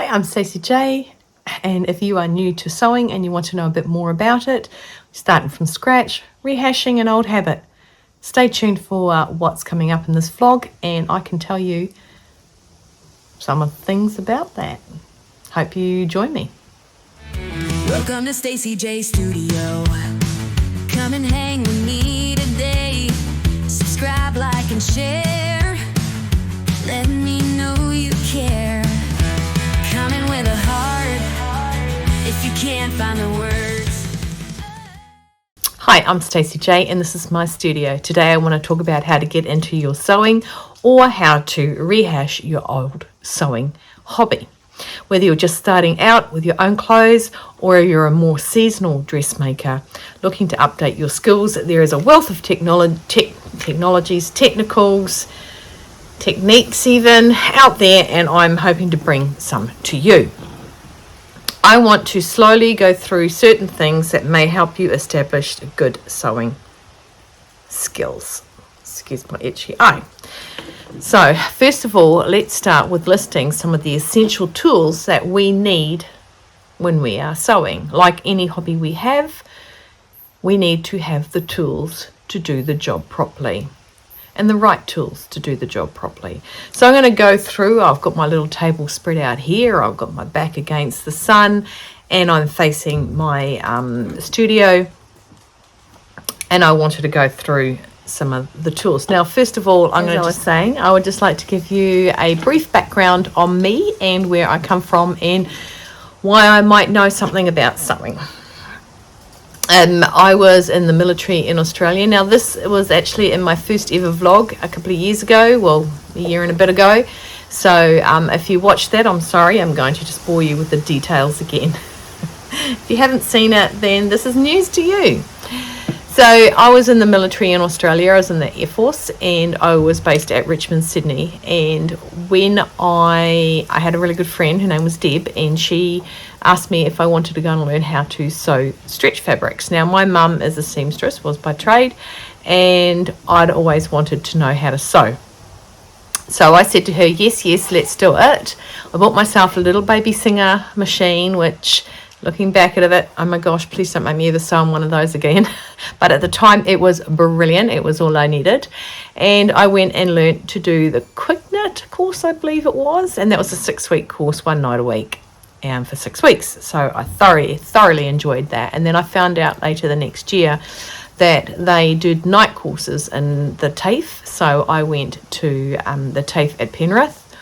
I'm Stacey J, and if you are new to sewing and you want to know a bit more about it, starting from scratch, rehashing an old habit, stay tuned for what's coming up in this vlog, and I can tell you some of the things about that. Hope you join me. Welcome to Stacey J Studio. Come and hang with me today. Subscribe, like, and share. Let me know you care. Coming with a heart if you can't find the words. Hi, I'm Stacey J, and this is my studio. Today I want to talk about how to get into your sewing or how to rehash your old sewing hobby. Whether you're just starting out with your own clothes or you're a more seasonal dressmaker looking to update your skills, there is a wealth of technologies, technicals, techniques even out there, and I'm hoping to bring some to you. I want to slowly go through certain things that may help you establish good sewing skills. Excuse my itchy eye. So first of all, let's start with listing some of the essential tools that we need when we are sewing. Like any hobby we have, we need to have the tools to do the job properly, and the right tools to do the job properly. So I'm going to go through. I've got my little table spread out here. I've got my back against the sun and I'm facing my studio, and I wanted to go through some of the tools. Now, first of all, I would just like to give you a brief background on me and where I come from and why I might know something about sewing. I was in the military in Australia. Now, this was actually in my first ever vlog a couple of years ago, well, a year and a bit ago. So if you watched that, I'm sorry, I'm going to just bore you with the details again. If you haven't seen it, then this is news to you. So I was in the military in Australia. I was in the Air Force, and I was based at Richmond, Sydney. And when I had a really good friend, her name was Deb, and she asked me if I wanted to go and learn how to sew stretch fabrics. Now, my mum is a seamstress, was by trade, and I'd always wanted to know how to sew. So I said to her, yes, let's do it. I bought myself a little baby Singer machine, which, looking back at it, oh my gosh, please don't make me ever sew on one of those again. But at the time, it was brilliant. It was all I needed. And I went and learnt to do the quick knit course, I believe it was. And that was a 6-week course, one night a week, and for 6 weeks. So I thoroughly enjoyed that. And then I found out later the next year that they did night courses in the TAFE. So I went to the TAFE at Penrith.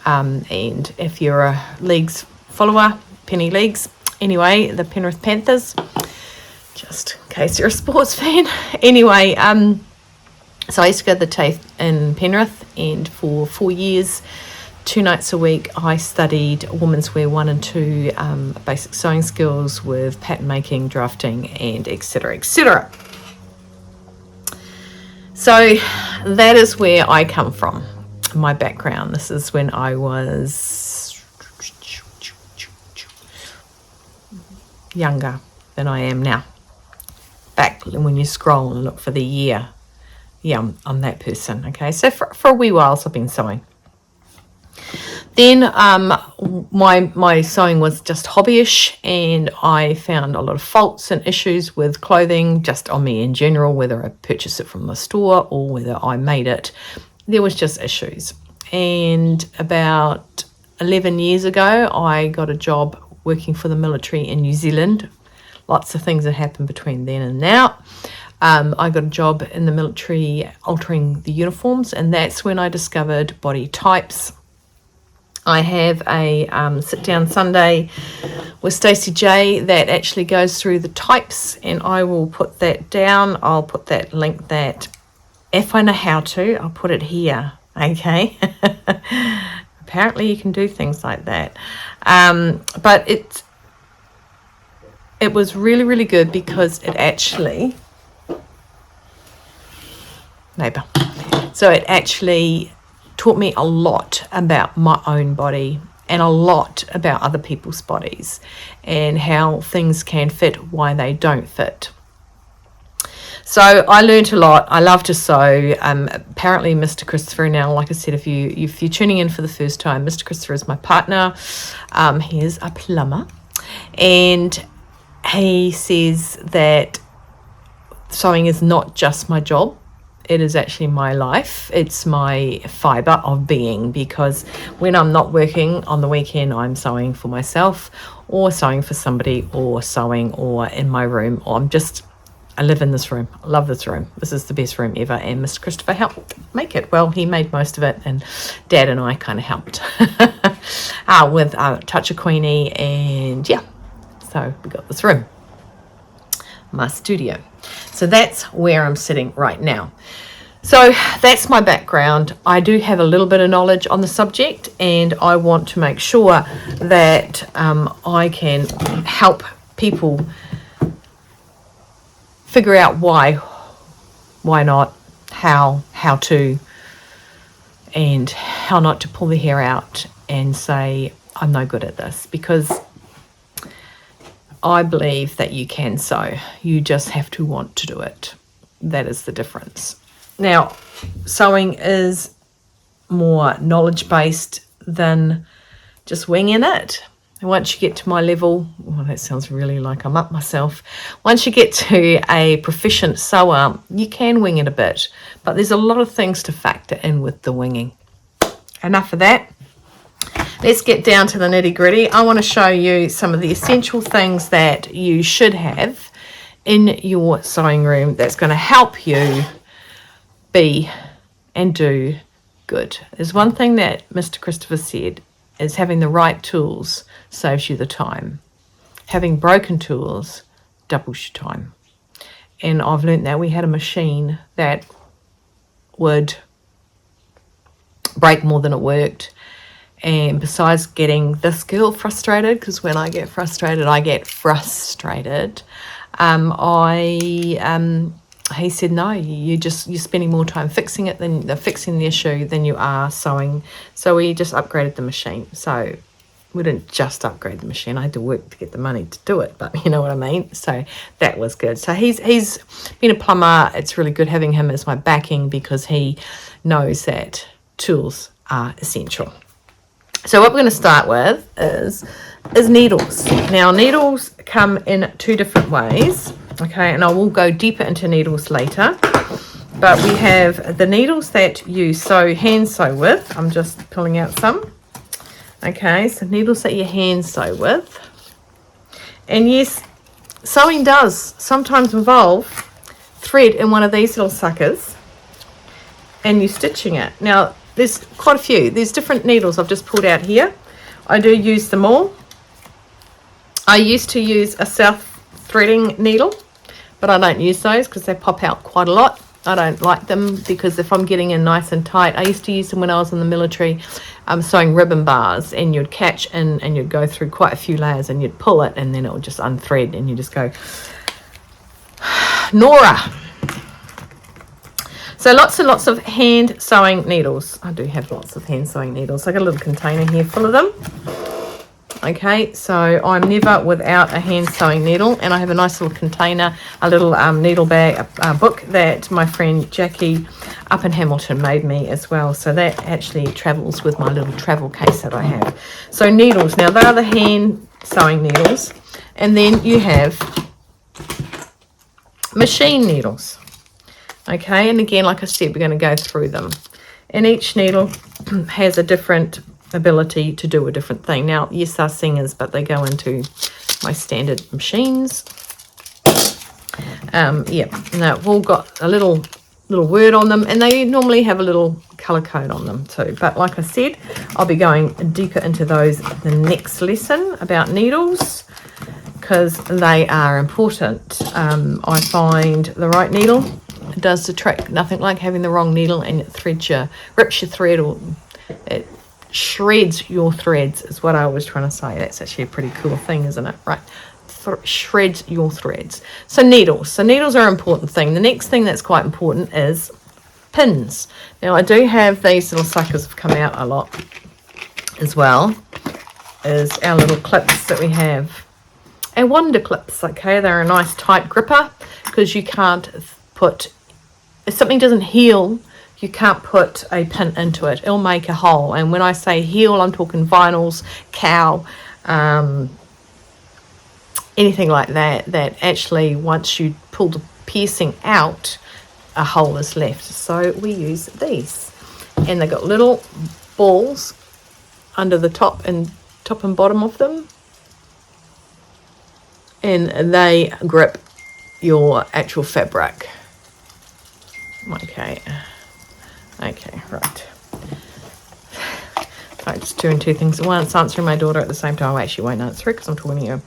And if you're a Leagues follower, Penny Leagues, anyway, the Penrith Panthers, just in case you're a sports fan. Anyway, so I used to go to the TAFE in Penrith, and for 4 years, 2 nights a week, I studied Women's Wear 1 and 2, basic sewing skills with pattern making, drafting, and etc., etc. So that is where I come from, my background. This is when I was younger than I am now. Back when you scroll and look for the year, yeah, I'm that person. Okay, so for a wee while I've been sewing. Then my sewing was just hobbyish, and I found a lot of faults and issues with clothing, just on me in general, whether I purchased it from the store or whether I made it. There was just issues. And about 11 years ago, I got a job working for the military in New Zealand. Lots of things that happened between then and now. I got a job in the military altering the uniforms, and that's when I discovered body types. I have a sit-down Sunday with Stacey J that actually goes through the types, and I will put that down. I'll put that link, that if I know how to, I'll put it here, okay? Apparently you can do things like that. But it was really, really good because it actually, so it actually taught me a lot about my own body and a lot about other people's bodies and how things can fit, why they don't fit. So I learnt a lot. I love to sew. Apparently Mr. Christopher, now like I said, if you're tuning in for the first time, Mr. Christopher is my partner. He is a plumber, and he says that sewing is not just my job. It is actually my life. It's my fibre of being, because when I'm not working on the weekend, I'm sewing for myself or sewing for somebody or sewing or in my room, or I live in this room. I love this room. This is the best room ever, and Mr. Christopher helped make it. Well, he made most of it, and Dad and I kind of helped with a touch of Queenie, and yeah, so we got this room, my studio. So that's where I'm sitting right now. So that's my background. I do have a little bit of knowledge on the subject, and I want to make sure that I can help people figure out why not, how to, and how not to pull the hair out and say, I'm no good at this, because I believe that you can sew. You just have to want to do it. That is the difference. Now, sewing is more knowledge-based than just winging it. And once you get to my level, well, that sounds really like I'm up myself. Once you get to a proficient sewer, you can wing it a bit, but there's a lot of things to factor in with the winging. Enough of that. Let's get down to the nitty-gritty. I want to show you some of the essential things that you should have in your sewing room that's going to help you be and do good. There's one thing that Mr. Christopher said, is having the right tools saves you the time. Having broken tools doubles your time. And I've learned that. We had a machine that would break more than it worked. And besides getting this girl frustrated, because when I get frustrated, he said, no, you're spending more time fixing the issue than you are sewing. So we just upgraded the machine. So we didn't just upgrade the machine. I had to work to get the money to do it, but you know what I mean? So that was good. So he's been a plumber. It's really good having him as my backing, because he knows that tools are essential. So what we're going to start with is needles. Now, needles come in two different ways, okay, and I will go deeper into needles later. But we have the needles that you hand sew with. I'm just pulling out some. Okay, so needles that you hand sew with. And yes, sewing does sometimes involve thread in one of these little suckers, and you're stitching it. Now, there's quite a few. There's different needles I've just pulled out here. I do use them all. I used to use a self-threading needle, but I don't use those because they pop out quite a lot. I don't like them, because if I'm getting in nice and tight, I used to use them when I was in the military, sewing ribbon bars, and you'd catch in and you'd go through quite a few layers and you'd pull it, and then it would just unthread, and you just go, Nora. So lots and lots of hand sewing needles. I do have lots of hand sewing needles. I got a little container here full of them. Okay, so I'm never without a hand sewing needle, and I have a nice little container, a little needle bag, a book that my friend Jackie up in Hamilton made me as well. So that actually travels with my little travel case that I have. So needles, now they are the hand sewing needles, and then you have machine needles. Okay, and again, like I said, we're going to go through them. And each needle has a different ability to do a different thing. Now, yes, they're singers, but they go into my standard machines. Yeah, now we've all got a little word on them, and they normally have a little color code on them too. But like I said, I'll be going deeper into those the next lesson about needles, because they are important. I find the right needle does the trick. Nothing like having the wrong needle and it rips your thread, or it shreds your threads, is what I was trying to say. That's actually a pretty cool thing, isn't it? Right, shreds your threads. So needles are an important thing. The next thing that's quite important is pins. Now I do have these little suckers have come out a lot as well, is our little clips that we have. And wonder clips, okay, they're a nice tight gripper, because you can't put, if something doesn't heal, you can't put a pin into it. It'll make a hole. And when I say heal, I'm talking vinyls, cow, anything like that, that actually once you pull the piercing out, a hole is left. So we use these. And they've got little balls under the top and bottom of them. And they grip your actual fabric. Okay, right. Sorry, just doing two things at once, answering my daughter at the same time. I actually won't answer it because I'm talking to you.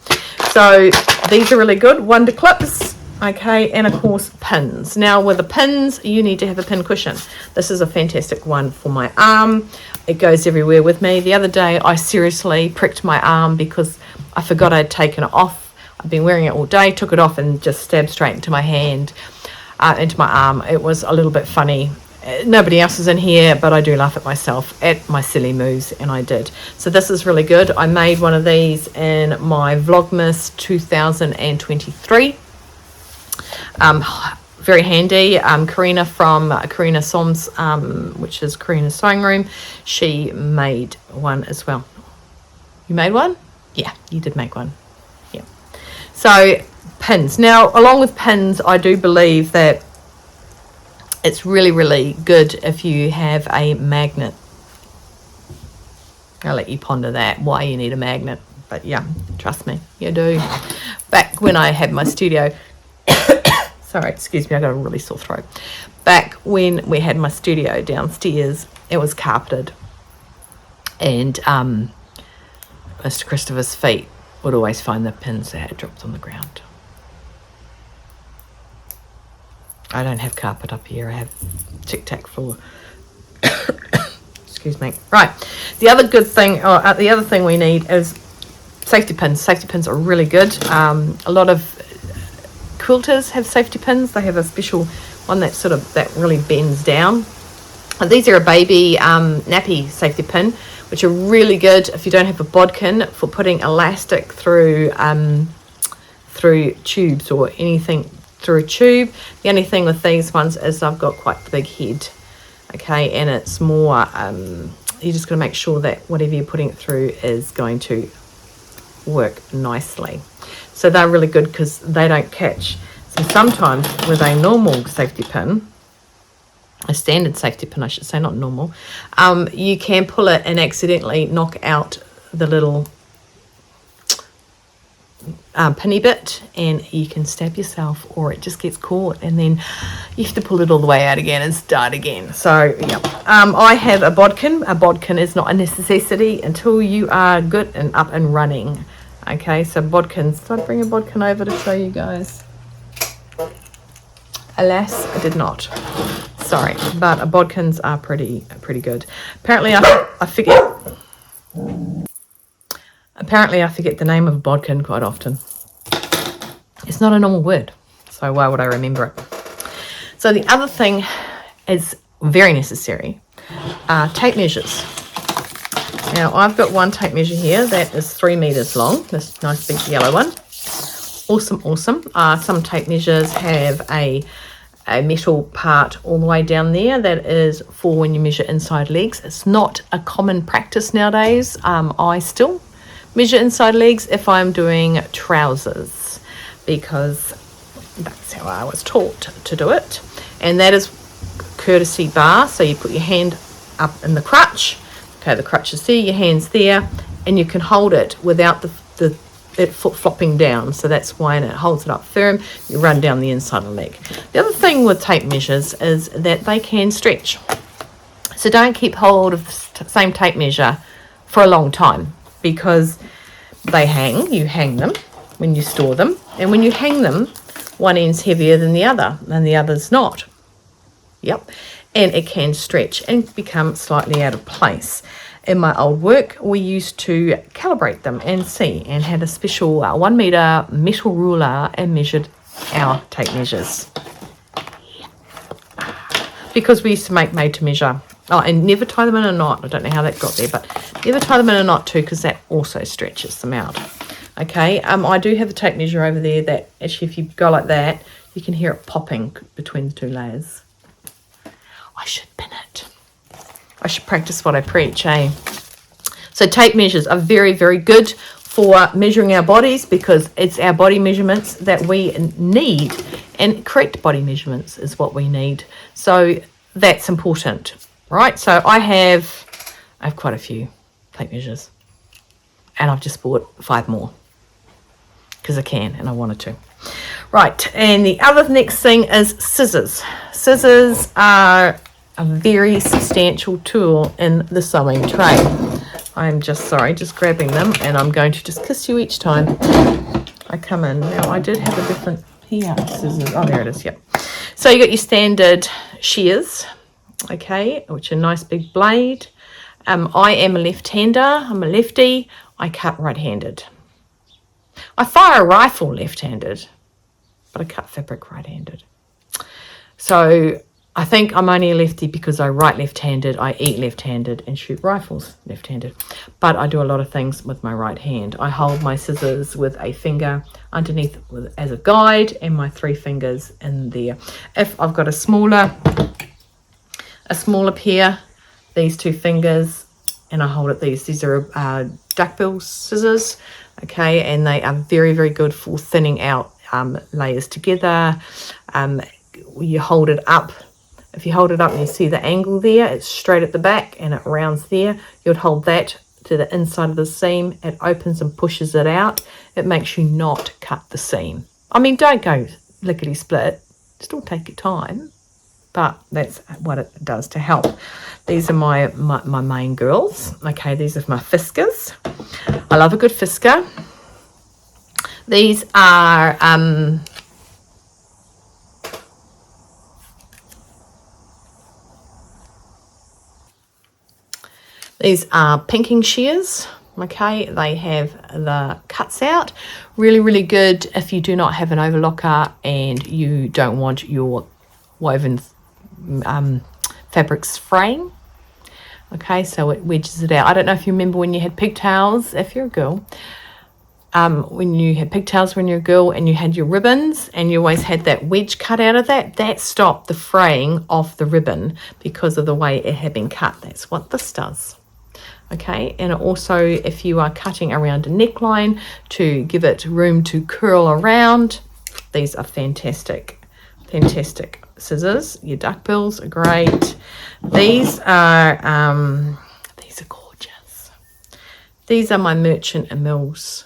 So these are really good, wonder clips, okay, and of course pins. Now with the pins, you need to have a pin cushion. This is a fantastic one for my arm. It goes everywhere with me. The other day I seriously pricked my arm because I forgot I'd taken it off. I've been wearing it all day, took it off and just stabbed straight into my hand, into my arm. It was a little bit funny. Nobody else is in here, but I do laugh at myself, at my silly moves, and I did. So this is really good. I made one of these in my Vlogmas 2023. Very handy. Karina from Karina Soms, which is Karina's Sewing Room, she made one as well. You made one? Yeah, you did make one. Yeah. So pins. Now, along with pins, I do believe that it's really, really good if you have a magnet. I'll let you ponder that, why you need a magnet. But yeah, trust me, you do. Back when I had my studio, sorry, excuse me, I got a really sore throat. Back when we had my studio downstairs, it was carpeted. And Mr. Christopher's feet would always find the pins that had dropped on the ground. I don't have carpet up here. I have tic-tac floor. Excuse me. Right. The other good thing, the other thing we need is safety pins. Safety pins are really good. A lot of quilters have safety pins. They have a special one that that really bends down. And these are a baby nappy safety pin, which are really good if you don't have a bodkin for putting elastic through tubes or anything through a tube. The only thing with these ones is I've got quite the big head, okay, and it's more you just got to make sure that whatever you're putting it through is going to work nicely. So they're really good because they don't catch. So sometimes with a normal safety pin, a standard safety pin I should say, not normal, you can pull it and accidentally knock out the little pinny bit, and you can stab yourself, or it just gets caught and then you have to pull it all the way out again and start again. So yeah, I have a bodkin. A bodkin is not a necessity until you are good and up and running. Okay, so bodkins, did I bring a bodkin over to show you guys? Alas, I did not, sorry, but bodkins are pretty good. Apparently I forget the name of a bodkin quite often. It's not a normal word, so why would I remember it? So the other thing is very necessary, tape measures. Now I've got one tape measure here that is 3 meters long, this nice big yellow one. Awesome. Some tape measures have a metal part all the way down there that is for when you measure inside legs. It's not a common practice nowadays. I still measure inside legs if I'm doing trousers, because that's how I was taught to do it. And that is courtesy bar. So you put your hand up in the crutch. Okay, the crutch is there, your hand's there, and you can hold it without it flopping down. So that's why, and it holds it up firm. You run down the inside of the leg. The other thing with tape measures is that they can stretch. So don't keep hold of the same tape measure for a long time, because they hang. You hang them when you store them, and when you hang them, one end's heavier than the other, and the other's not. Yep, and it can stretch and become slightly out of place. In my old work, we used to calibrate them and see, and had a special 1 meter metal ruler and measured our tape measures. Because we used to make made to measure. Oh, and never tie them in a knot. I don't know how that got there, but never tie them in a knot too, because that also stretches them out. Okay, I do have a tape measure over there that actually, if you go like that, You can hear it popping between the two layers. I should pin it. I should practice what I preach, eh? So tape measures are very, very good for measuring our bodies, because it's our body measurements that we need, and correct body measurements is what we need. So that's important, right? So I have quite a few tape measures, and I've just bought 5 more because I can and I wanted to. Right, and the other next thing is scissors. Scissors are a very substantial tool in the sewing tray. I'm just grabbing them, and I'm going to just kiss you each time I come in. Now, I did have a different scissors. Oh, there it is, yep. So you got your standard shears, okay, which are a nice big blade. I am a left-hander. I'm a lefty. I cut right-handed. I fire a rifle left-handed, but I cut fabric right-handed. So I think I'm only a lefty because I write left-handed, I eat left-handed, and shoot rifles left-handed. But I do a lot of things with my right hand. I hold my scissors with a finger underneath as a guide, and my 3 fingers in there. If I've got a smaller pair, these 2 fingers, and I hold it. These are duckbill scissors, okay, and they are very, very good for thinning out layers together. You hold it up. If you hold it up and you see the angle there, it's straight at the back and it rounds there. You'd hold that to the inside of the seam. It opens and pushes it out. It makes you not cut the seam. I mean, don't go lickety-split. Still take your time, but that's what it does to help. These are my main girls. Okay, these are my fiskers. I love a good fisker. These are pinking shears. Okay, they have the cuts out. Really, really good if you do not have an overlocker and you don't want your woven fabrics fraying. Okay, so it wedges it out. I don't know if you remember when you had pigtails, if you're a girl, when you had pigtails when you're a girl and you had your ribbons and you always had that wedge cut out of that stopped the fraying of the ribbon because of the way it had been cut. That's what this does. Okay, and also if you are cutting around a neckline to give it room to curl around, these are fantastic scissors. Your duckbills are great. These are gorgeous. These are my Merchant and Mills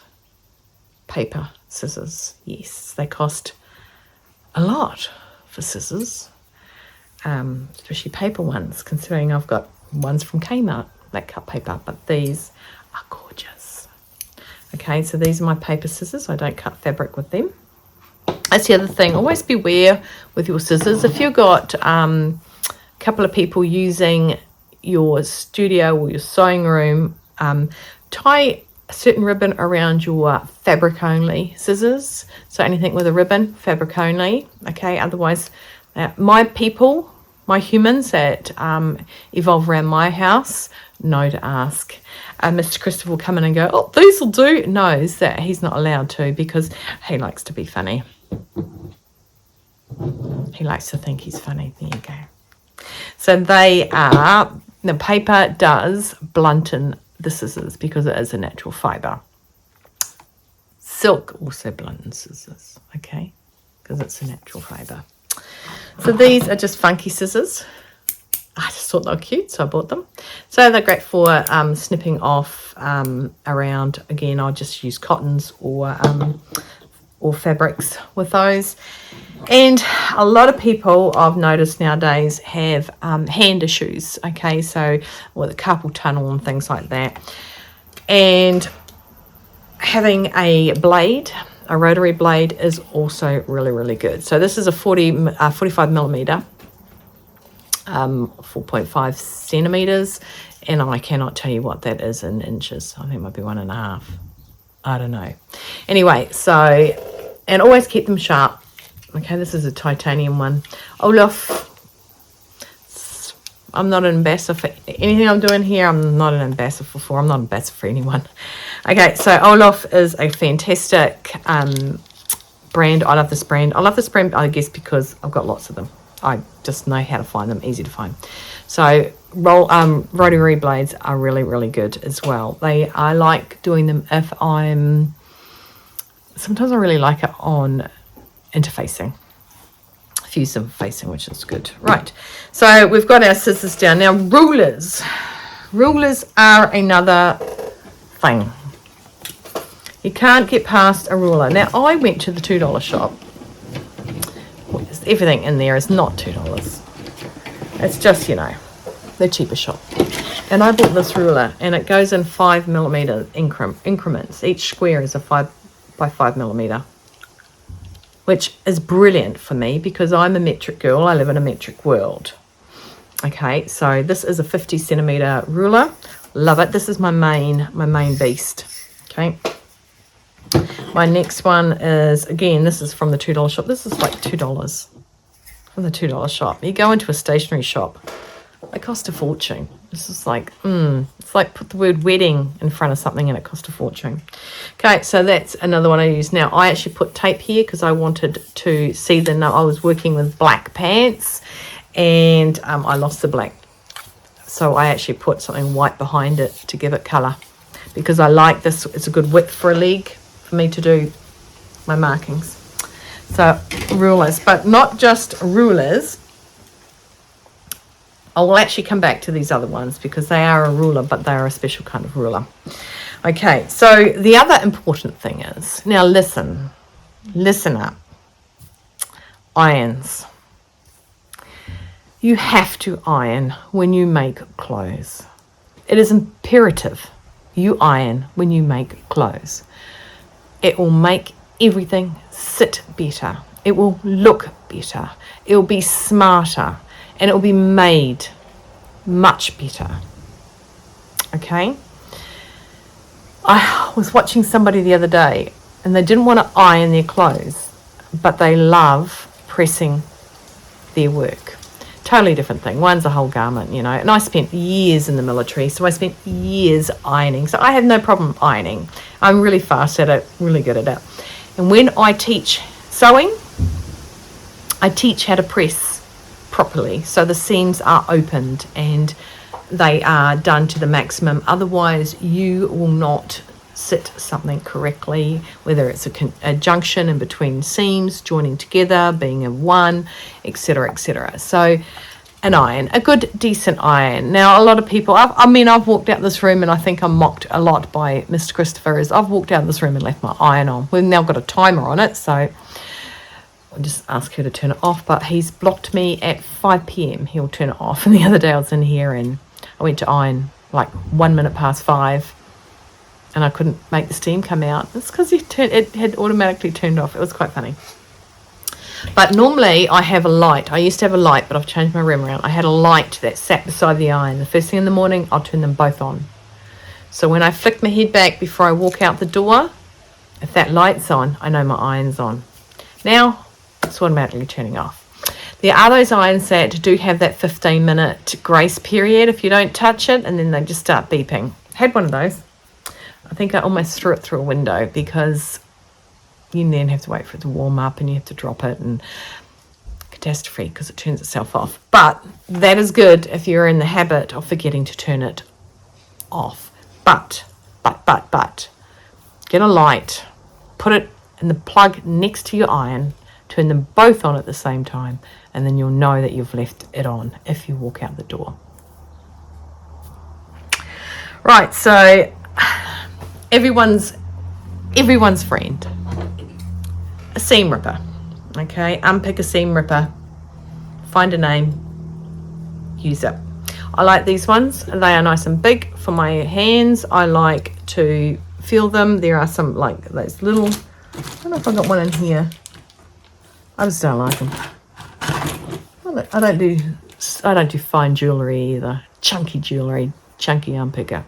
paper scissors. Yes, they cost a lot for scissors, especially paper ones, considering I've got ones from Kmart that cut paper, but these are gorgeous. Okay, so these are my paper scissors. I don't cut fabric with them. That's the other thing. Always beware with your scissors. If you've got a couple of people using your studio or your sewing room, tie a certain ribbon around your fabric only scissors. So anything with a ribbon, fabric only. Okay, otherwise my humans that evolve around my house know to ask. Mr. Christopher will come in and go, oh, these will do. Knows that he's not allowed to because he likes to be funny. He likes to think he's funny. There you go. So the paper does blunten the scissors because it is a natural fibre. Silk also bluntens scissors, okay, because it's a natural fibre. So these are just funky scissors. I just thought they were cute, so I bought them. So they're great for snipping off around. Again, I'll just use cottons or fabrics with those. And a lot of people I've noticed nowadays have hand issues, okay, so with a carpal tunnel and things like that. And having a blade, a rotary blade, is also really, really good. So this is a 45 millimeter, 4.5 centimeters, and I cannot tell you what that is in inches. I think it might be 1.5. I don't know. Anyway, so, and always keep them sharp. Okay, this is a titanium one. Olaf, I'm not an ambassador for anything I'm doing here. I'm not an ambassador for. I'm not an ambassador for anyone. Okay, so Olaf is a fantastic brand. I love this brand. I love this brand, I guess, because I've got lots of them. I just know how to find them, easy to find. So rotary blades are really, really good as well. I like doing them if sometimes I really like it on interfacing. Use them facing, which is good. Right, so we've got our scissors down. Now rulers are another thing. You can't get past a ruler. Now I went to the $2 shop. Everything in there is not $2. It's just, you know, the cheaper shop. And I bought this ruler, and it goes in 5mm increments. Each square is a 5 by 5mm, which is brilliant for me because I'm a metric girl. I live in a metric world. Okay, so this is a 50cm ruler. Love it. This is my main beast. Okay. My next one is, again, this is from the $2 shop. This is like $2 from the $2 shop. You go into a stationery shop, they cost a fortune. This is like, it's like put the word wedding in front of something and it cost a fortune. Okay, so that's another one I use. Now, I actually put tape here because I wanted to see the number. I was working with black pants and I lost the black. So I actually put something white behind it to give it colour because I like this. It's a good width for a leg for me to do my markings. So rulers, but not just rulers. I will actually come back to these other ones because they are a ruler, but they are a special kind of ruler. Okay, so the other important thing is, now listen up. Irons. You have to iron when you make clothes. It is imperative you iron when you make clothes. It will make everything sit better. It will look better. It will be smarter. And it will be made much better. Okay? I was watching somebody the other day and they didn't want to iron their clothes, but they love pressing their work. Totally different thing. One's a whole garment, you know. And I spent years in the military, so I spent years ironing. So I have no problem ironing. I'm really fast at it, really good at it. And when I teach sewing, I teach how to press properly so the seams are opened and they are done to the maximum. Otherwise you will not sit something correctly, whether it's a junction in between seams joining together, being a one, etc, etc. So an iron, a good decent iron. Now a lot of people, I've walked out this room and I think I'm mocked a lot by Mr. Christopher as I've walked out this room and left my iron on. We've now got a timer on it, so I'll just ask her to turn it off, but he's blocked me at 5 p.m. He'll turn it off. And the other day I was in here and I went to iron like 1 minute past 5 and I couldn't make the steam come out. It's because it had automatically turned off. It was quite funny. But normally I have a light. I used to have a light, but I've changed my room around. I had a light that sat beside the iron. The first thing in the morning, I'll turn them both on. So when I flick my head back before I walk out the door, if that light's on, I know my iron's on. Now, it's automatically turning off. There are those irons that do have that 15-minute grace period if you don't touch it, and then they just start beeping. Had one of those. I think I almost threw it through a window because you then have to wait for it to warm up and you have to drop it, and catastrophe because it turns itself off. But that is good if you're in the habit of forgetting to turn it off. But get a light, put it in the plug next to your iron, turn them both on at the same time, and then you'll know that you've left it on if you walk out the door. Right, so everyone's friend, a seam ripper. Okay, unpick a seam ripper, find a name, use it. I like these ones. They are nice and big for my hands. I like to feel them. There are some like those little, I don't know if I got one in here. I just don't like them. I don't do fine jewellery either. Chunky jewellery, chunky unpicker.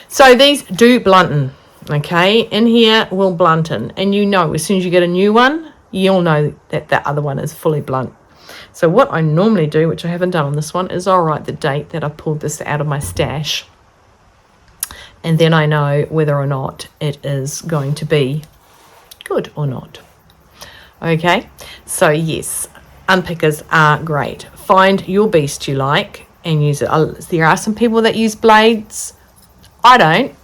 So these do blunten, okay? In here will blunten, and you know as soon as you get a new one, you'll know that the other one is fully blunt. So what I normally do, which I haven't done on this one, is I'll write the date that I pulled this out of my stash, and then I know whether or not it is going to be good or not. Okay, so yes, unpickers are great. Find your beast you like and use it. There are some people that use blades. I don't.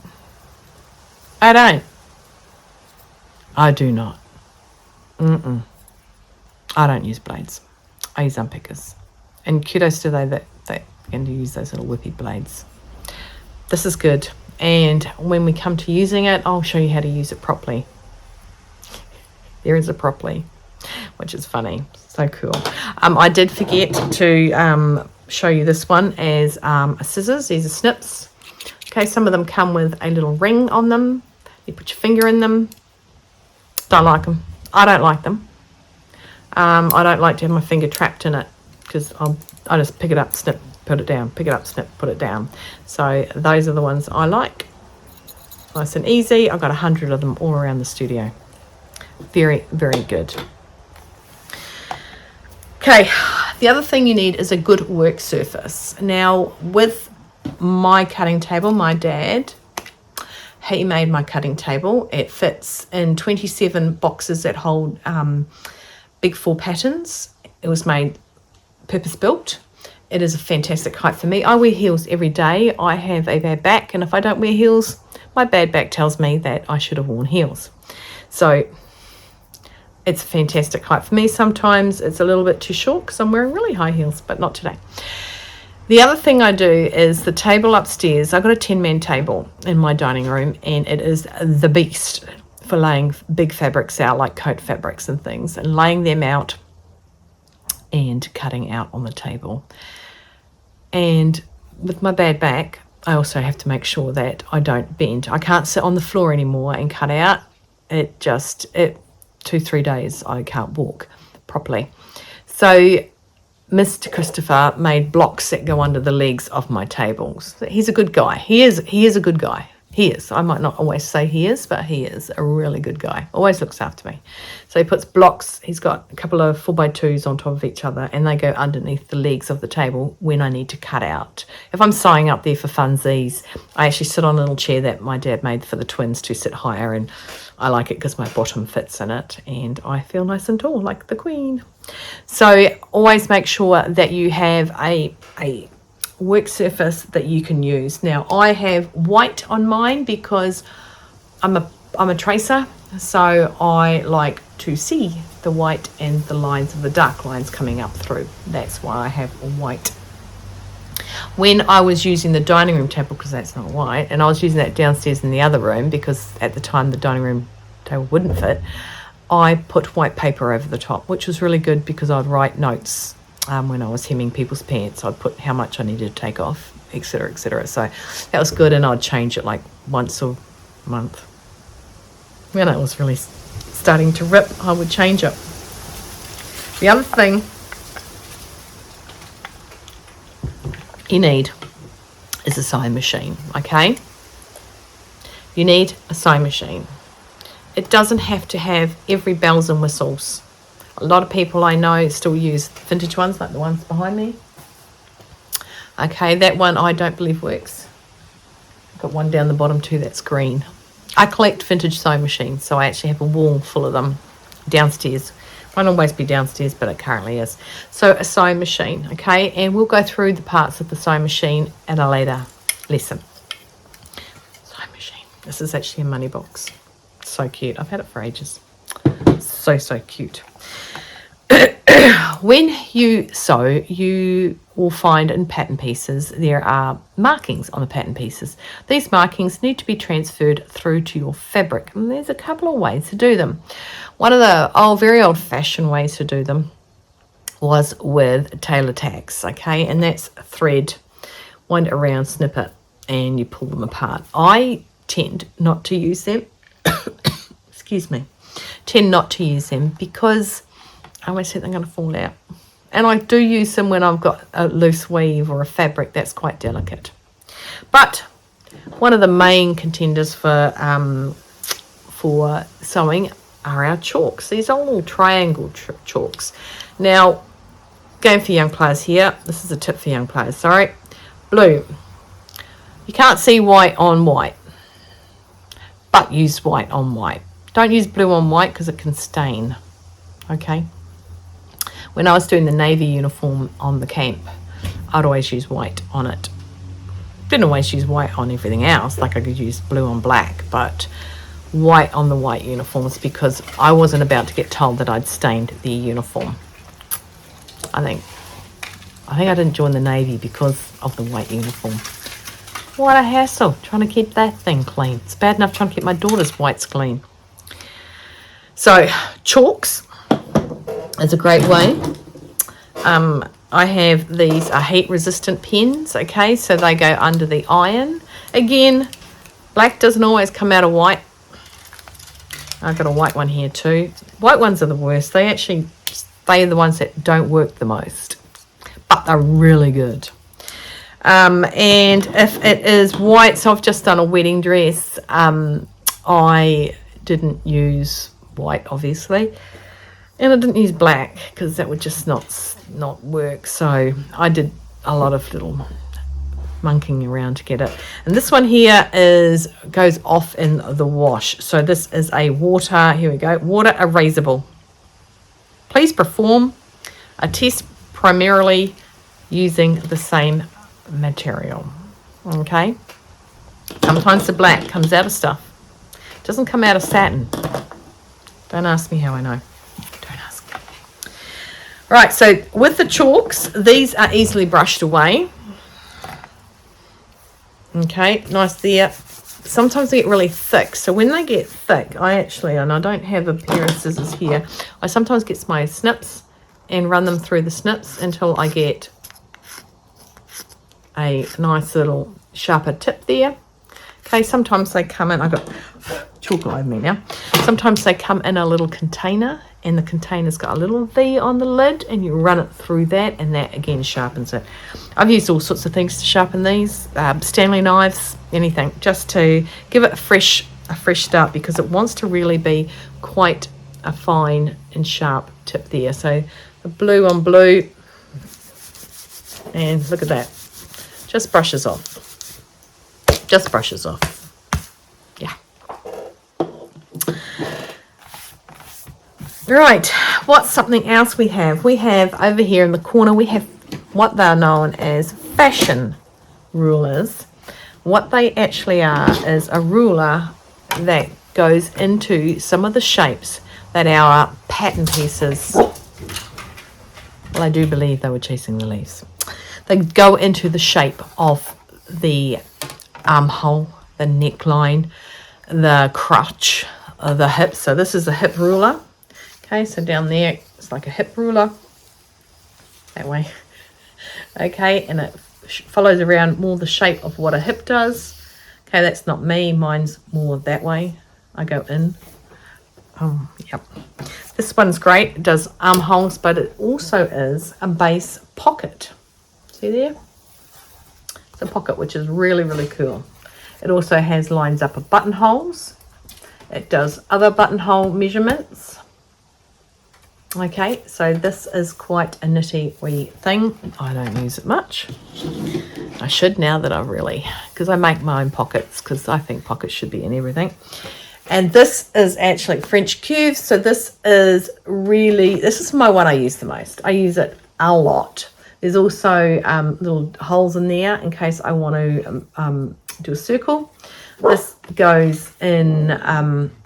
I do not. I don't use blades. I use unpickers. And kudos to they that can use those little whippy blades. This is good. And when we come to using it, I'll show you how to use it properly. There is a properly, which is funny. So cool. I did forget to show you this one as a scissors. These are snips. Okay, some of them come with a little ring on them. You put your finger in them. Don't like them. I don't like them. I don't like to have my finger trapped in it because I just pick it up, snip, put it down, pick it up, snip, put it down. So those are the ones I like. Nice and easy. I've got 100 of them all around the studio. Very, very good. Okay, the other thing you need is a good work surface. Now, with my cutting table, my dad, he made my cutting table. It fits in 27 boxes that hold big 4 patterns. It was made purpose-built. It is a fantastic height for me. I wear heels every day. I have a bad back, and if I don't wear heels, my bad back tells me that I should have worn heels. So it's a fantastic height for me. Sometimes it's a little bit too short because I'm wearing really high heels, but not today. The other thing I do is the table upstairs. I've got a 10-man table in my dining room, and it is the beast for laying big fabrics out, like coat fabrics and things, and laying them out and cutting out on the table. And with my bad back, I also have to make sure that I don't bend. I can't sit on the floor anymore and cut out. 2-3 days I can't walk properly. So Mr. Christopher made blocks that go under the legs of my tables. He's a good guy. He is a good guy. He is. I might not always say he is, but he is a really good guy. Always looks after me. So he puts blocks. He's got a couple of 4x2s on top of each other, and they go underneath the legs of the table when I need to cut out. If I'm sewing up there for funsies, I actually sit on a little chair that my dad made for the twins to sit higher, and I like it because my bottom fits in it, and I feel nice and tall like the Queen. So always make sure that you have a work surface that you can use. Now I have white on mine because I'm a tracer, so I like to see the white and the lines of the dark lines coming up through. That's why I have white. When I was using the dining room table, because that's not white, and I was using that downstairs in the other room because at the time the dining room table wouldn't fit, I put white paper over the top, which was really good because I'd write notes when I was hemming people's pants. I'd put how much I needed to take off, etc., etc. So that was good, and I'd change it like once a month. When it was really starting to rip, I would change it. The other thing you need is a sewing machine, okay? You need a sewing machine. It doesn't have to have every bells and whistles. A lot of people I know still use vintage ones, like the ones behind me. Okay, that one I don't believe works. I've got one down the bottom too that's green. I collect vintage sewing machines, so I actually have a wall full of them downstairs. Won't always be downstairs, but it currently is. So a sewing machine, okay? And we'll go through the parts of the sewing machine at a later lesson. Sewing machine. This is actually a money box. So cute. I've had it for ages. So cute. When you sew, you will find in pattern pieces there are markings on the pattern pieces. These markings need to be transferred through to your fabric, and there's a couple of ways to do them. One of the very old-fashioned ways to do them was with tailor tacks, okay, and that's thread, wind it around, snip it, and you pull them apart. I tend not to use them. Excuse me. Tend not to use them because I always think they're going to fall out. And I do use them when I've got a loose weave or a fabric that's quite delicate. But one of the main contenders for sewing are our chalks. These are little triangle chalks. Now, going for young players here, this is a tip for young players, sorry. Blue. You can't see white on white, but use white on white. Don't use blue on white because it can stain. Okay. When I was doing the navy uniform on the camp, I'd always use white on it. Didn't always use white on everything else, like I could use blue on black, but white on the white uniforms because I wasn't about to get told that I'd stained the uniform. I think I didn't join the navy because of the white uniform. What a hassle trying to keep that thing clean. It's bad enough trying to keep my daughter's whites clean. So chalks is a great way. I have these are heat resistant pens, okay, so they go under the iron. Again, black doesn't always come out of white. I've got a white one here too. White ones are the worst. They're the ones that don't work the most, but they're really good. And if it is white, so I've just done a wedding dress. I didn't use white, obviously, and I didn't use black because that would just not work. So I did a lot of little monkeying around to get it. And this one here goes off in the wash. So this is a water. Here we go. Water erasable. Please perform a test primarily using the same material. Okay. Sometimes the black comes out of stuff. It doesn't come out of satin. Don't ask me how I know. Don't ask me. Right, so with the chalks, these are easily brushed away. Okay, nice there. Sometimes they get really thick. So when they get thick, and I don't have a pair of scissors here, I sometimes get my snips and run them through the snips until I get a nice little sharper tip there. Okay, sometimes they come in, I've got chalk all over me now. Sometimes they come in a little container and the container's got a little V on the lid and you run it through that and that again sharpens it. I've used all sorts of things to sharpen these, Stanley knives, anything, just to give it a fresh start because it wants to really be quite a fine and sharp tip there. So the blue on blue, and look at that, just brushes off. Just brushes off. Yeah. Right, what's something else we have? We have over here in the corner, we have what they're known as fashion rulers. What they actually are is a ruler that goes into some of the shapes that our pattern pieces, well, I do believe they were chasing the leaves. They go into the shape of the armhole, the neckline, the crotch, the hip. So this is a hip ruler. Okay, so down there it's like a hip ruler that way. Okay, and it follows around more the shape of what a hip does. Okay, that's not me, mine's more that way. I go in. Yep. This one's great. It does armholes, but it also is a base pocket. See there? It's a pocket, which is really, really cool. It also has lines up of buttonholes. It does other buttonhole measurements. Okay, so this is quite a nitty wee thing. I don't use it much. I should now that I've really, because I make my own pockets, because I think pockets should be in everything. And this is actually French curves. So this is my one I use the most. I use it a lot. There's also little holes in there in case I want to do a circle. This goes in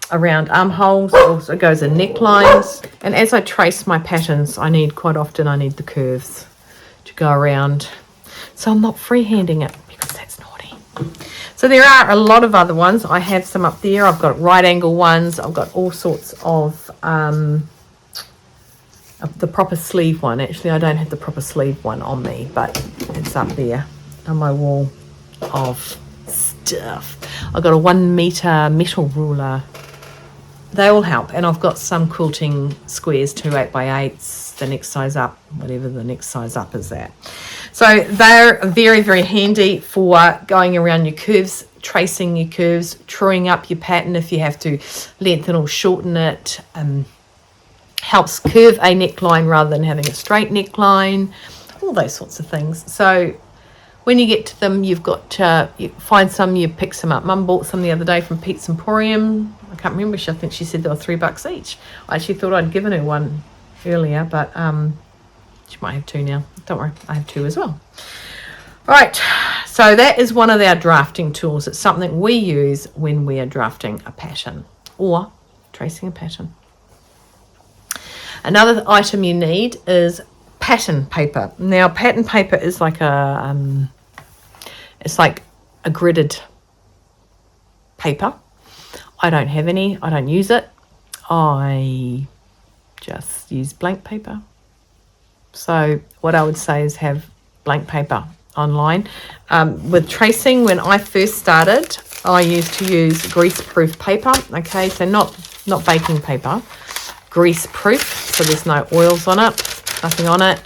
around armholes. It also goes in necklines. And as I trace my patterns, I need the curves to go around. So I'm not freehanding it because that's naughty. So there are a lot of other ones. I have some up there. I've got right angle ones. I've got all sorts of the proper sleeve one. Actually, I don't have the proper sleeve one on me, but it's up there on my wall of stuff. I've got a 1 meter metal ruler. They all help. And I've got some quilting squares, 2 8x8s, the next size up, whatever the next size up is at. So they're very, very handy for going around your curves, tracing your curves, truing up your pattern if you have to lengthen or shorten it. Helps curve a neckline rather than having a straight neckline, all those sorts of things. So when you get to them, you've got you find some, you pick some up. Mum bought some the other day from Pete's Emporium. I can't remember. I think she said they were $3 each. I actually thought I'd given her one earlier, but she might have two now. Don't worry, I have two as well. Right, so that is one of our drafting tools. It's something we use when we are drafting a pattern or tracing a pattern. Another item you need is pattern paper. Now, pattern paper is like it's like a gridded paper. I don't have any. I don't use it. I just use blank paper. So what I would say is have blank paper online. With tracing, when I first started, I used to use grease-proof paper. Okay, so not baking paper, grease-proof. So there's no oils on it, nothing on it.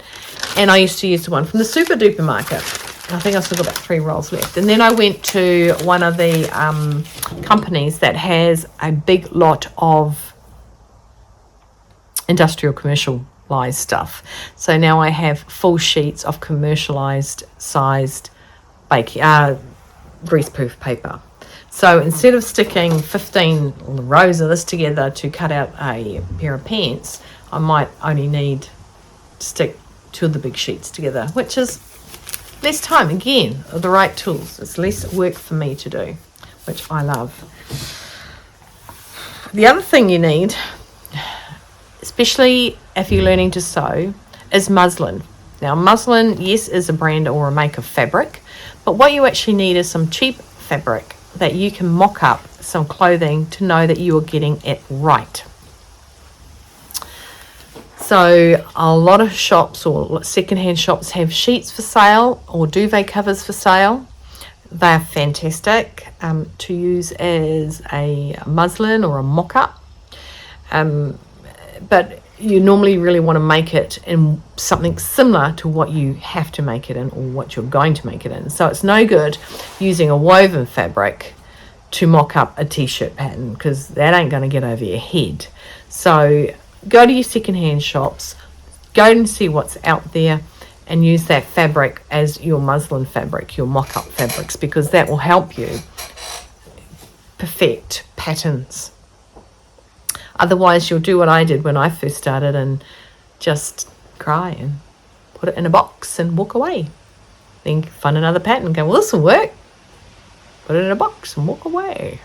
And I used to use the one from the super duper market. I think I've still got about 3 rolls left. And then I went to one of the companies that has a big lot of industrial commercialized stuff. So now I have full sheets of commercialized sized greaseproof paper. So instead of sticking 15 rows of this together to cut out a pair of pants, I might only need to stick 2 of the big sheets together, which is less time. Again, the right tools. It's less work for me to do, which I love. The other thing you need, especially if you're learning to sew, is muslin. Now, muslin, yes, is a brand or a make of fabric, but what you actually need is some cheap fabric that you can mock up some clothing to know that you are getting it right. So a lot of shops or secondhand shops have sheets for sale or duvet covers for sale. They're fantastic to use as a muslin or a mock-up. But you normally really want to make it in something similar to what you have to make it in or what you're going to make it in. So it's no good using a woven fabric to mock up a t-shirt pattern, because that ain't going to get over your head. So go to your secondhand shops, go and see what's out there, and use that fabric as your muslin fabric, your mock-up fabrics, because that will help you perfect patterns. Otherwise, you'll do what I did when I first started and just cry and put it in a box and walk away. Then find another pattern and go, well, this will work. Put it in a box and walk away.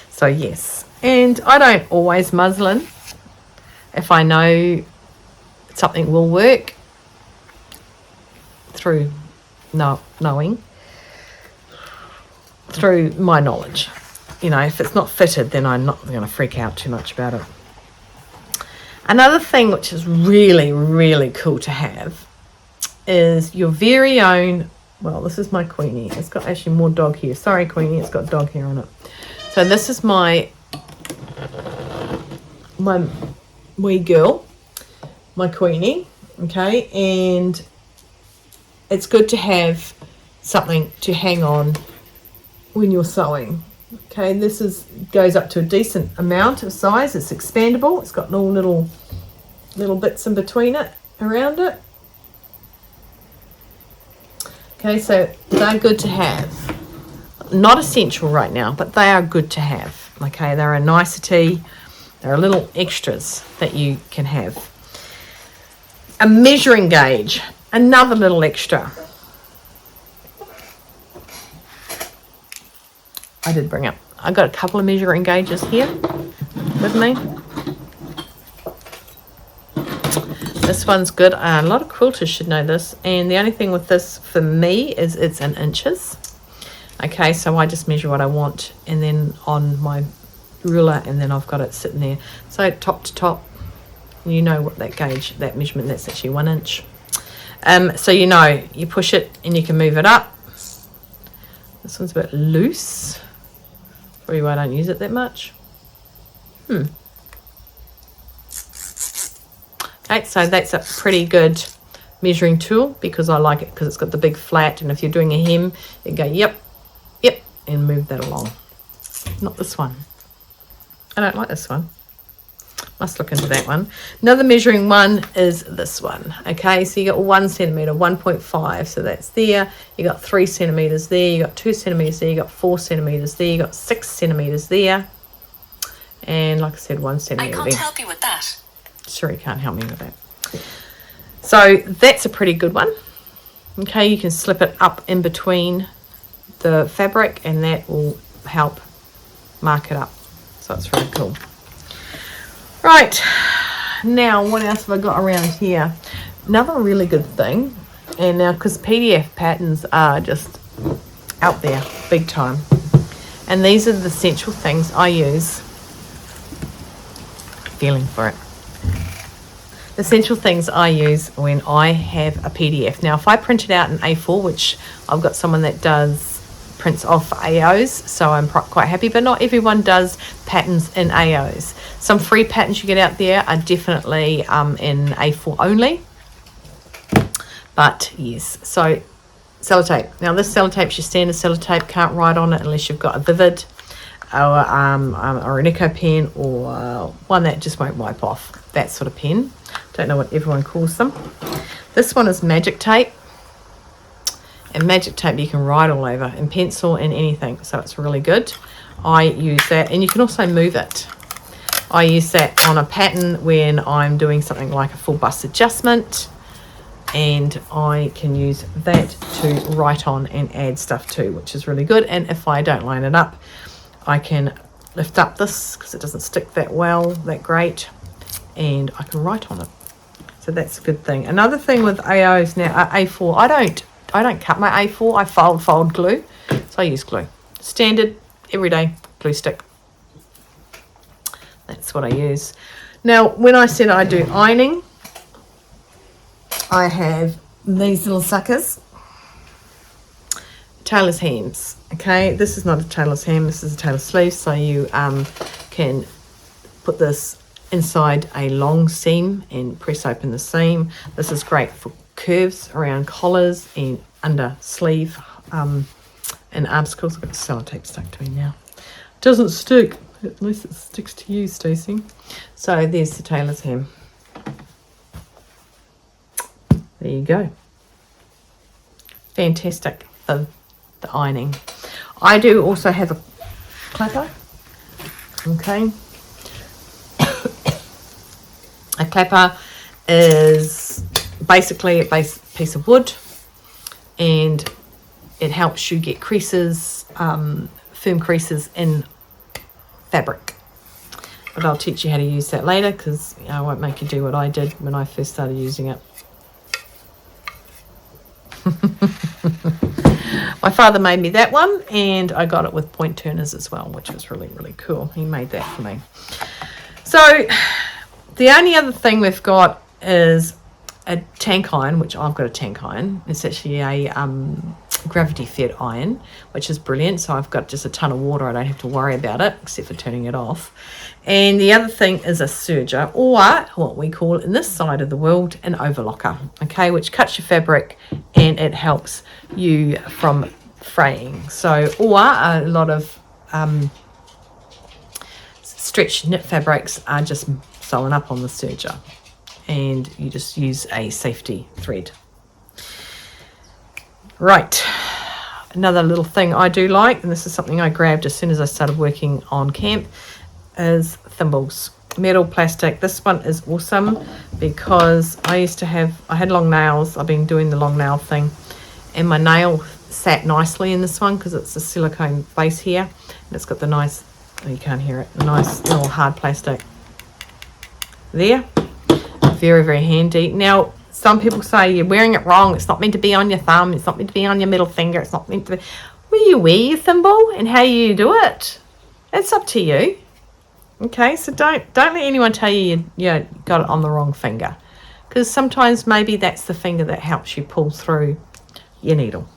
So, yes. And I don't always muslin. If I know something will work through knowing, through my knowledge. You know, if it's not fitted, then I'm not going to freak out too much about it. Another thing which is really, really cool to have is your very own, well, this is my Queenie. It's got actually more dog hair. Sorry, Queenie, it's got dog hair on it. So this is my wee girl, my Queenie, okay? And it's good to have something to hang on when you're sewing. Okay, this goes up to a decent amount of size. It's expandable. It's got little bits in between it, around it. Okay, so they're good to have. Not essential right now, but they are good to have. Okay, they're a nicety. They're little extras that you can have. A measuring gauge, another little extra. I did bring up. I got a couple of measuring gauges here with me. This one's good. A lot of quilters should know this. And the only thing with this for me is it's in inches. Okay, so I just measure what I want and then on my ruler, and then I've got it sitting there. So top to top, you know what that gauge, that measurement, that's actually 1 inch. So you know, you push it and you can move it up. This one's a bit loose. Probably why I don't use it that much. Okay, so that's a pretty good measuring tool because I like it because it's got the big flat, and if you're doing a hem, you go yep, and move that along. Not this one. I don't like this one. Must look into that one. Another measuring one is this one. Okay, so you got 1 centimeter, 1.5, so that's there. You got 3 centimeters there. You got 2 centimeters there. You got 4 centimeters there. You got 6 centimeters there. and like I said, 1 I centimetre can't there. help you with that. Sure, you can't help me with that. So that's a pretty good one. Okay, you can slip it up in between the fabric and that will help mark it up. So it's really cool. Right, now what else have I got around here? Another really good thing, and now because PDF patterns are just out there big time, and these are the essential things I use. Feeling for it. Essential things I use when I have a PDF. Now, if I print it out in A4, which I've got someone that does prints off AOs, so I'm quite happy, but not everyone does patterns in AOs. Some free patterns you get out there are definitely in A4 only. But yes, so sellotape. Now this sellotape's your standard sellotape, can't write on it unless you've got a Vivid or an Eco pen or one that just won't wipe off. That sort of pen. Don't know what everyone calls them. This one is magic tape. And magic tape you can write all over, in pencil and anything, so it's really good. I use that, and you can also move it. I use that on a pattern when I'm doing something like a full bust adjustment, and I can use that to write on and add stuff to, which is really good. And if I don't line it up, I can lift up this because it doesn't stick that well, that great, and I can write on it. So that's a good thing. Another thing with AOs now, A4, I don't cut my A4, I fold glue, so I use glue. Standard, everyday glue stick. That's what I use. Now, when I said I do ironing, I have these little suckers. Tailors Hams, okay? This is not a Tailors Ham, this is a tailor sleeve, so you can put this inside a long seam and press open the seam. This is great for curves around collars and under sleeve and armscles. I've got the sellotape stuck to me now. Doesn't stick, at least it sticks to you, Stacey. So there's the Tailors Ham. There you go. Fantastic for the ironing. I do also have a clapper. Okay. A clapper is basically a piece of wood, and it helps you get creases, firm creases in fabric. But I'll teach you how to use that later, because I won't make you do what I did when I first started using it. My father made me that one, and I got it with point turners as well, which was really, really cool. He made that for me. So the only other thing we've got is a tank iron, which I've got a tank iron. It's actually a gravity fed iron, which is brilliant. So I've got just a ton of water. I don't have to worry about it, except for turning it off. And the other thing is a serger, or what we call in this side of the world an overlocker, okay, which cuts your fabric and it helps you from fraying. So, or a lot of stretch knit fabrics are just sewn up on the serger, and you just use a safety thread. Right, another little thing I do like, and this is something I grabbed as soon as I started working on camp, is thimbles. Metal, plastic. This one is awesome because I had long nails. I've been doing the long nail thing, and my nail sat nicely in this one because it's a silicone base here, and it's got the nice, oh, you can't hear it, the nice little hard plastic there. Very, very handy. Now, some people say you're wearing it wrong. It's not meant to be on your thumb. It's not meant to be on your middle finger. It's not meant to be. Where you wear your thimble and how you do it, it's up to you. Okay, so don't let anyone tell you you got it on the wrong finger, because sometimes maybe that's the finger that helps you pull through your needle.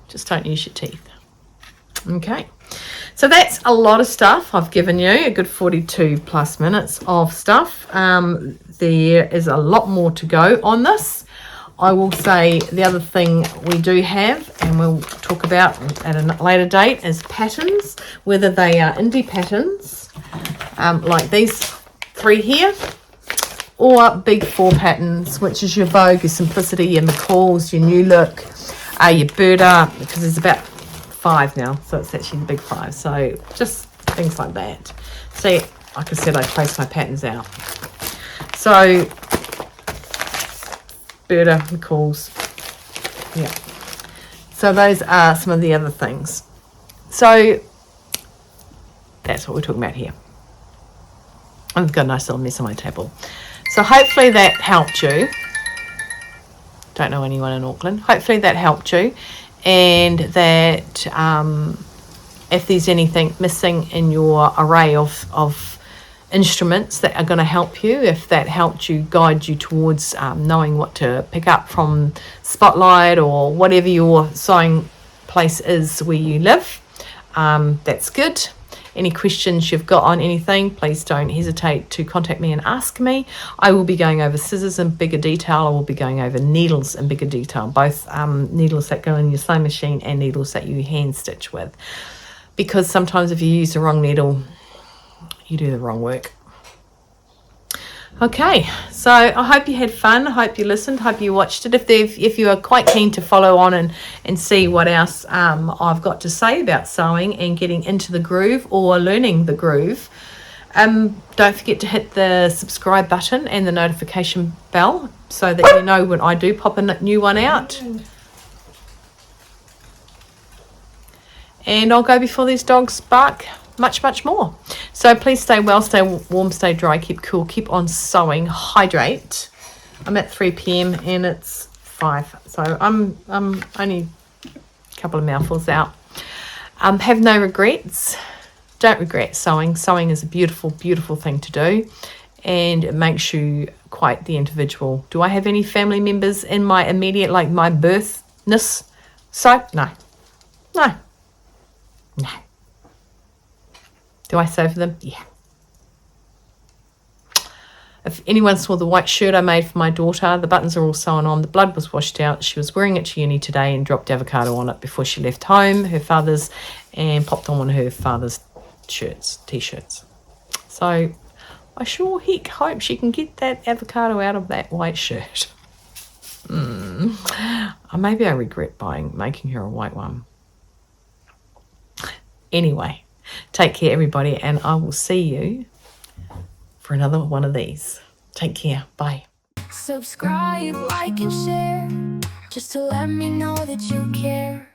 Just don't use your teeth. Okay, so that's a lot of stuff. I've given you a good 42 plus minutes of stuff. There is a lot more to go on this. I will say the other thing we do have, and we'll talk about at a later date, is patterns, whether they are indie patterns, like these three here, or big four patterns, which is your Vogue, your Simplicity, your McCall's, your New Look, your Burda, because there's about 5 now, so it's actually the big 5. So just things like that. See, like I said, I trace my patterns out. So, Berta McCall's, yeah. So those are some of the other things. So that's what we're talking about here. I've got a nice little mess on my table. So hopefully that helped you. Don't know anyone in Auckland. Hopefully that helped you, and that if there's anything missing in your array of instruments that are going to help you, if that helped you, guide you towards knowing what to pick up from Spotlight or whatever your sewing place is where you live, that's good. Any questions you've got on anything, please don't hesitate to contact me and ask me. I will be going over scissors in bigger detail. I will be going over needles in bigger detail, both needles that go in your sewing machine and needles that you hand stitch with. Because sometimes if you use the wrong needle, you do the wrong work. Okay, so I hope you had fun. I hope you listened. Hope you watched it. If you are quite keen to follow on and see what else I've got to say about sewing and getting into the groove or learning the groove, don't forget to hit the subscribe button and the notification bell so that you know when I do pop a new one out. And I'll go before these dogs bark much more. So please stay well, stay warm, stay dry, keep cool, keep on sewing, hydrate. I'm at 3 p.m. and it's 5, so I'm only a couple of mouthfuls out. Have no regrets. Don't regret sewing. Sewing is a beautiful thing to do, and it makes you quite the individual. Do I have any family members in my immediate, like my birthness? No. Do I sew for them? Yeah. If anyone saw the white shirt I made for my daughter, the buttons are all sewn on. The blood was washed out. She was wearing it to uni today and dropped avocado on it before she left home, her father's, and popped on one of her father's t-shirts. So I sure heck hope she can get that avocado out of that white shirt. Maybe I regret making her a white one. Anyway. Take care, everybody, and I will see you for another one of these. Take care. Bye. Subscribe, like, and share, just to let me know that you care.